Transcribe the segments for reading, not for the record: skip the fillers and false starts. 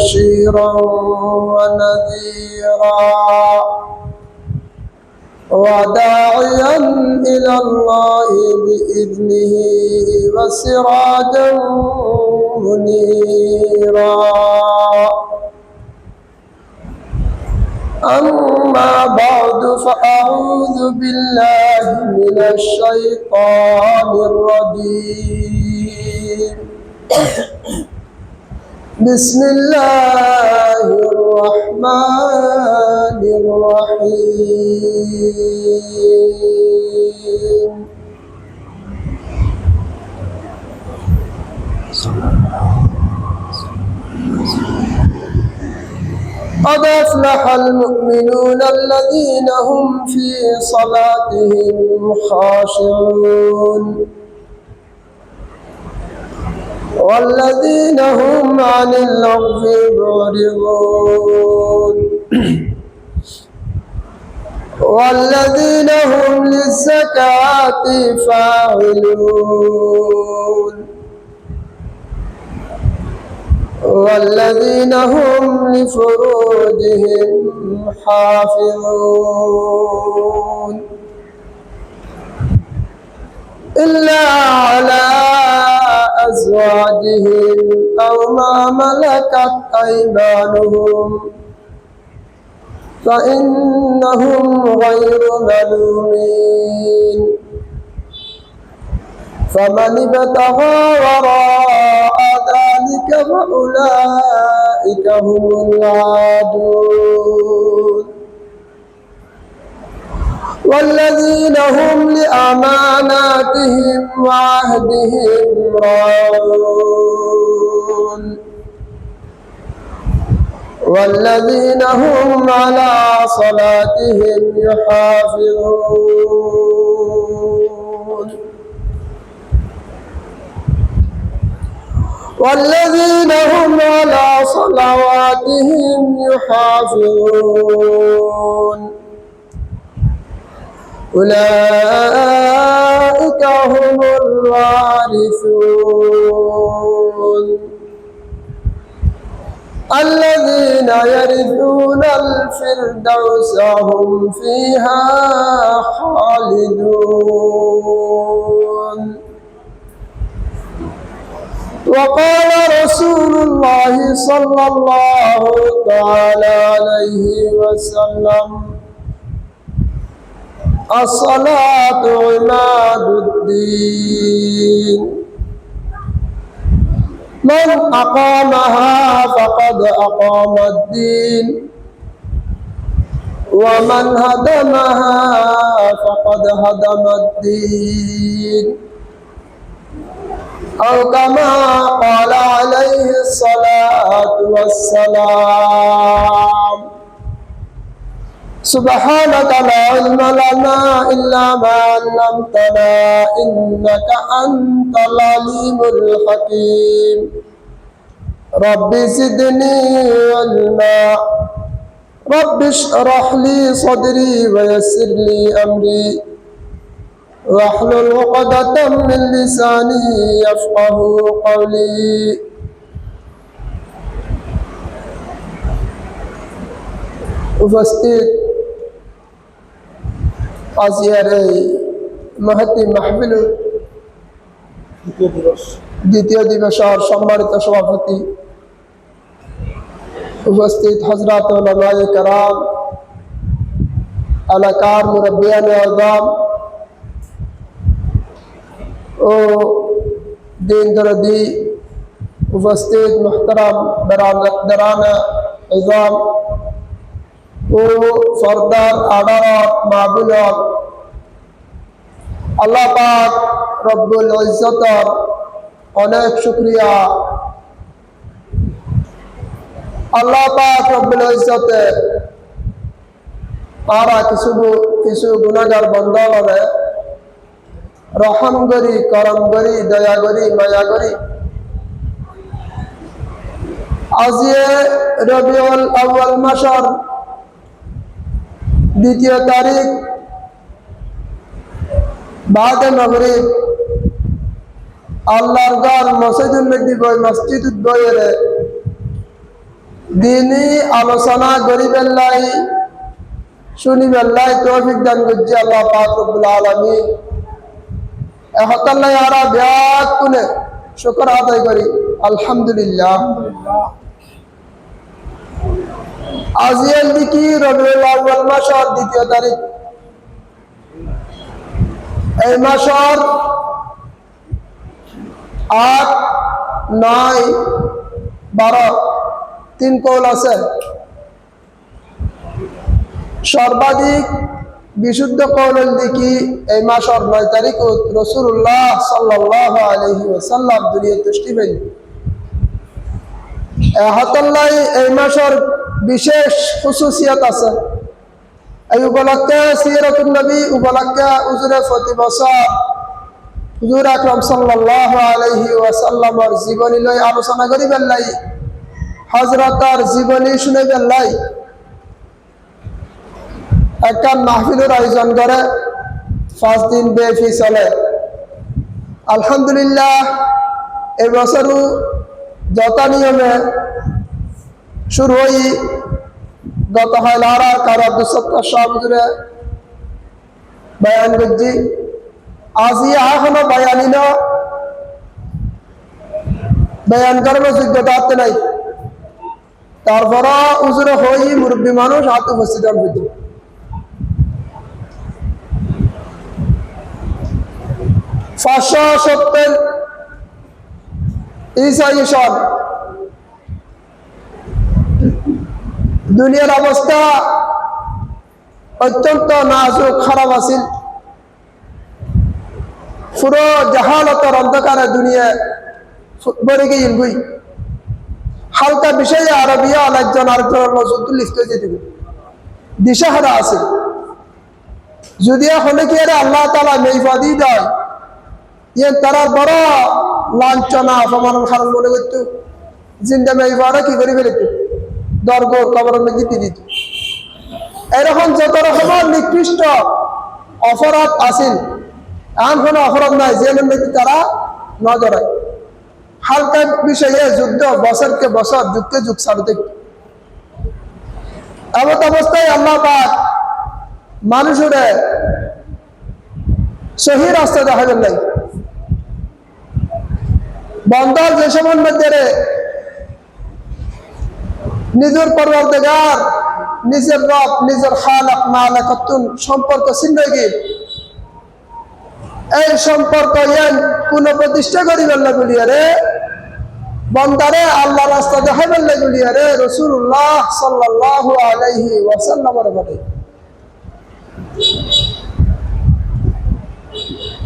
بشيرا ونذيرا وداعيا إلى الله بإذنه وسراجا منيرا. أما بعد فأعوذ بالله من الشيطان الرجيم. بسم الله الرحمن الرحيم. قد أفلح المؤمنون الذين هم في صلاتهم خاشعون والذين هم عن اللغو معرضون والذين هم للزكاة فاعلون والذين هم لفروجهم حافظون إلا على أزواجهم أو ما ملكت أيمانهم فإنهم غير ملومين. فمن ابتغى وراء ذلك فأولئك هم العادون. والذين هم لأماناتهم وعهدهم راعون والذين هم على صلاتهم يحافظون والذين هم على صلواتهم يحافظون أولئك هم الوارثون الذين يرثون الفردوس هم فيها خالدون. وقال رسول الله صلى الله تعالى عليه وسلم الصلاة عماد الدين من أقامها فقد أقام الدين ومن هدمها فقد هدم الدين أو كما قال عليه الصلاة والسلام. سبحانك لا علم لنا إلا ما علمتنا إنك أنت العليم الحكيم. رب زدني علما رب اشرح لي صدري ويسر لي أمري واحلل عقدة من لساني يفقه قولي. উপস্থিত আজিয়ার এই মহতি মাহফিল দ্বিতীয় দিবসের সম্মানিত সভাপতি উপস্থিত হযরত উলামায়ে কেরাম এলাকার মুরব্বিয়ানে আযম ও দিন দরদি উপস্থিত মুহতারাম দরানা আযম ও সরদার আদালত মাহবুবুল আল্লাহ পাক রব্বুল ইজ্জতের অনেক শুকরিয়া। আল্লাহ পাক রব্বুল ইজ্জতে তারা কিছু গুনাহগার বান্দারে রহম করি, করম করি, দয়া করি, মায়া করি আজিয়ে রবিউল আউয়াল মাসের 2 তারিখ বাদে মাগরিব আল্লাহর ঘর মসজিদুল নবী বই মসজিদুল বইরে দিনী আলোচনা করিবেল্লাই শুনিবেল্লাই তৌফিক দান করছে আল্লাহ পাক রব্বুল আলামিন। এহতাল্লাই আরা ব্যাক কুনে শুকর আদায় করি আলহামদুলিল্লাহ। আজিয়াল দিকি রবিউল আউয়াল মাসের 2 তারিখ। এই মাসের 8, 9, 12 3 কৌল আছে। সর্বাধিক বিশুদ্ধ কৌলের দিকে এই মাসের 9 তারিখ রাসূলুল্লাহ সাল্লাল্লাহু আলাইহি ওয়াসাল্লাম দুনিয়া তশরিফ আনলেন। এহতাল্লাই এই মাসের বিশেষ খুসুসিয়ত আছে। এই উপলক্ষে সিরাতুন নবী উপলক্ষে হুজুরে প্রতি বছর হুজুর আকরাম সাল্লাল্লাহু আলাইহি ওয়াসাল্লামের জীবনী লই আলোচনা করিবেন লাই, হযরতের জীবনী শুনাইবেন লাই একটা মাহফিলের আয়োজন করে 5 দিন ব্যাপী চলে। আলহামদুলিল্লাহ এই বছরও যথা নিয়মে শুরু হই গত হয় আর কারো 270 সবজুড়ে বয়ান করছি। আজি এখনো বয়ানিল বয়ান করার যোগ্যতা হাতে নাই, তারপরও উজুরে হই মুরব্বী মানুষ হাতে উপস্থিত হয়েছে। 570 ঈসাই সন দুনিয়ার অবস্থা অত্যন্ত নাজুক খারাপ আছিল। পুরো জাহালতের অন্ধকারে দুনিয়া ভরে গিয়ে গুই হালকা বিষয়ে আরবিয়া একজন আরেকজনের যুদ্ধ লিপ্ত যেতে দিশাহারা আছে। যদিও হলে কি আল্লাহ তাআলা মেইফাদি দেয় তারা বড় লাঞ্ছনা অপমানের কারণ মনে করতো। জিন্দা মেইফারা কি করে ফেলত দর্গ কবরের মধ্যে দিত। এরকম যত রকমের নিকৃষ্ট অপরাধ আছিল এমন কোনো অপরাধ নাই যে মধ্যে তারা নজরায়। হালকা বিষয়ে যুদ্ধ বছরকে বছর যুগকে যুগ চালতে এমন অবস্থায় আল্লাহ পাক মানুষের সহি রাস্তা দেখাবেন নাই। বন্দার যে সময় মধ্যে নিজের পরওয়ারদিগার নিজের রব নিজের খালাক মালিকাতুন সম্পর্ক ছিন্ন গিয়ে এই সম্পর্ক পুনঃপ্রতিষ্ঠা করিবেন না বলিয়া রে বন্দারে আল্লাহ রাস্তা দেখাবেন না বলিয়া রে রাসূলুল্লাহ সাল্লাল্লাহু আলাইহি ওয়াসাল্লামের বলে।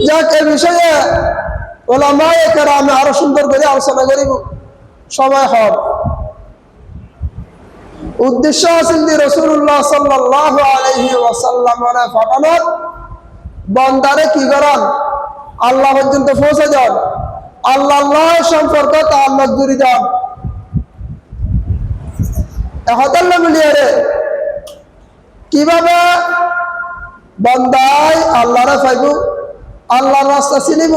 যাক এই বিষয়ে ওলামায়ে কেরাম আরো সুন্দর করে আলোচনা করিব সময় হবে। উদ্দেশ্য আছে যে রাসূলুল্লাহ সাল্লাল্লাহু আলাইহি ওয়াসাল্লামের ফাটানোর বন্দারে কি করেন আল্লাহ পর্যন্ত পৌঁছে যান, আল্লাহ সম্পর্ক তাআল্লুক জুড়ে যান। এহতাল্লাহ বলিয়া রে কিভাবে বন্দায় আল্লাহরে পাইব, আল্লাহর রাস্তা চিনিব,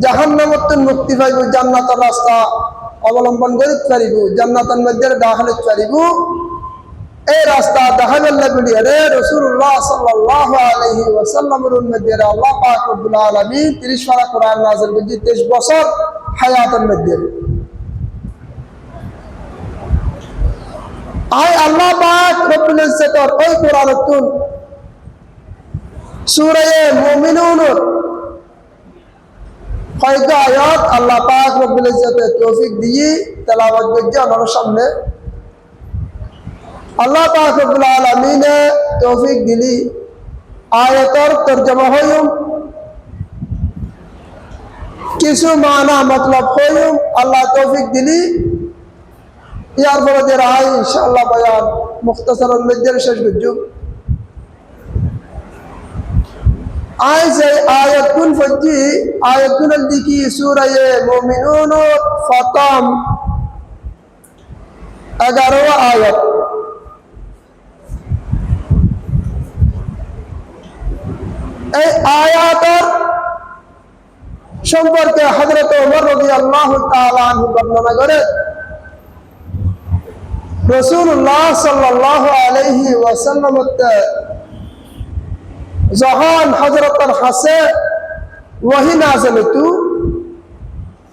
জাহান্নামত মুক্তি পাইব, জান্নাতের রাস্তা অবলম্বন করিতে পারিব, জান্নাতের মধ্যে দাখিল হইতে পারিব। এই রাস্তা দেখাবেন না বলিয়া রে রাসূলুল্লাহ সাল্লাল্লাহু আলাইহি ওয়াসাল্লামের মধ্যে আল্লাহ পাক রব্বুল আলামিন 30 পারা কোরআন নাযিল করেছেন 23 বছর হায়াতের মধ্যে। আল্লাহ পাক রব্বুল ইজ্জতের ওই কোরআনুল সূরা মুমিনুনের কয়েকটা আয়াত আল্লাহ পাক রব্বুল ইজ্জতের তৌফিক দিয়ে তেলাওয়াত করতে আমার সামনে আল্লাহ পাক রব্বুল আলামিন তৌফিক দিলি আয়াতের তরজমা হইম কিছু মানা মতলব হইম আল্লাহ তৌফিক দিলি ইয়ার পরে যে রায় ইনশাআল্লাহ বয়ান মুখতাসারান মধ্যে শেষ করব। আয়াতুল ফজি আয়াতুল দিকি সূরা মুমিনুন ফাতাম 11 আয়াত। এই আয়াতের সম্পর্কে হযরত ওমর রাদিয়াল্লাহু তাআলা আনহু বর্ণনা করে রাসূলুল্লাহ সাল্লাল্লাহু আলাইহি ওয়াসাল্লাম যখন হযরতের কাছে ওহী নাযিল হইতো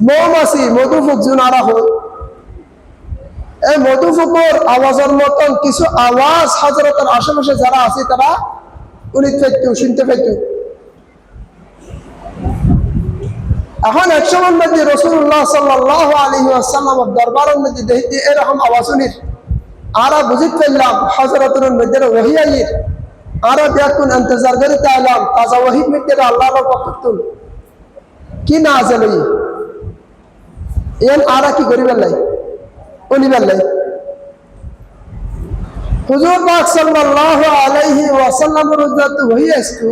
মৌমাছি মধুফুক জুনারা হল এই মধুফুকের আওয়াজের মতন কিছু আওয়াজ হযরতের আশেপাশে যারা আছে তারা শুনতে পাইত। এখন এক সময়ের মধ্যে রাসূলুল্লাহ সাল্লাল্লাহু আলাইহি ওয়াসাল্লামের দরবারের মধ্যে দেখতে এরকম আওয়াজ শুনির আরা বুঝিত পেলাম হযরতের মধ্যে ওহী আইর আরা দেখুন ইন্তজার করিতে আইলাম তাজা ওহীর মধ্যে আল্লাহর পক্ষ কি নাযিল হই এন আরা কি করিবেন লাই উনিবেন লাই হুজুর পাক সাল্লাল্লাহু আলাইহি ওয়াসাল্লামের যত ওহী আসতো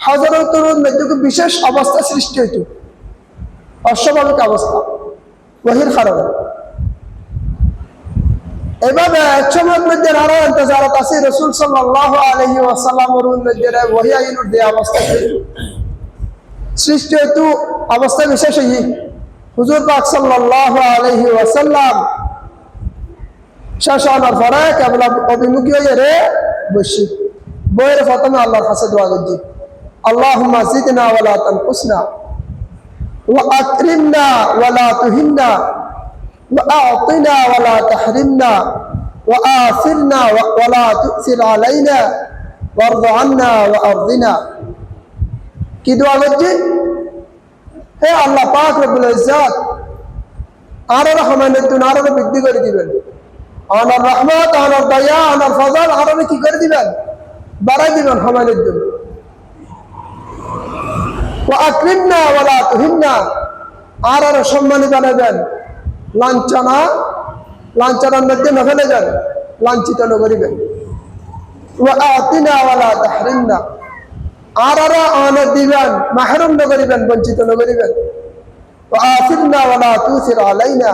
হযরতের মধ্যে বিশেষ অবস্থা সৃষ্টি হইত, অস্বাভাবিক অবস্থা ওহীর কারণে। এভাবে এক সময়ের মধ্যে আরো ইন্তজারত আছে রাসূল সাল্লাল্লাহু আলাইহি ওয়াসাল্লামের মধ্যে ওহী আইনুর যে অবস্থা সৃষ্টি হইত অবস্থা বিশেষ হই হুজুর পাক সাল্লাল্লাহু আলাইহি ওয়াসাল্লাম শেষানোর পরে কেবল অভিমুখী হয়ে রে বসি বইয়ের প্রথমে আল্লাহর কাছে দোয়া করছি আল্লাহুম্মা জিদনা ওয়ালা তানকুসনা ওয়া আকরিমনা ওয়ালা তুহিন্না ওয়া আ'তিনা ওয়ালা তাহরিমনা ওয়া আফিরনা ওয়ালা তু'সির আলাইনা ওয়ারদ আন্না ওয়া আরদিনা। কি দোয়া করছি? হে আল্লাহ পাক রব্বুল ইজ্জত আরো রহমানের দুন আরো বৃদ্ধি করে দিবেন, আনার রহমত আনার দয়া আনার ফজল আরো কি করে দিবেন বাড়াই দিবেন রহমানের দুন। ওয়া আকরিমনা ওয়ালা তুহিন্না আর আরো সম্মানী বানাবেন, লাঞ্ছনার মধ্যে না ফেলে যান, লাঞ্ছিত না করিবেন। ওয়া আ'তিনা ওয়ালা তাহরিমনা আর আরো আনন্দ দিবেন, মাহরুম না করিবেন, বঞ্চিত না করিবেন। ওয়া আফিরনা ওয়ালা তুসির আলাইনা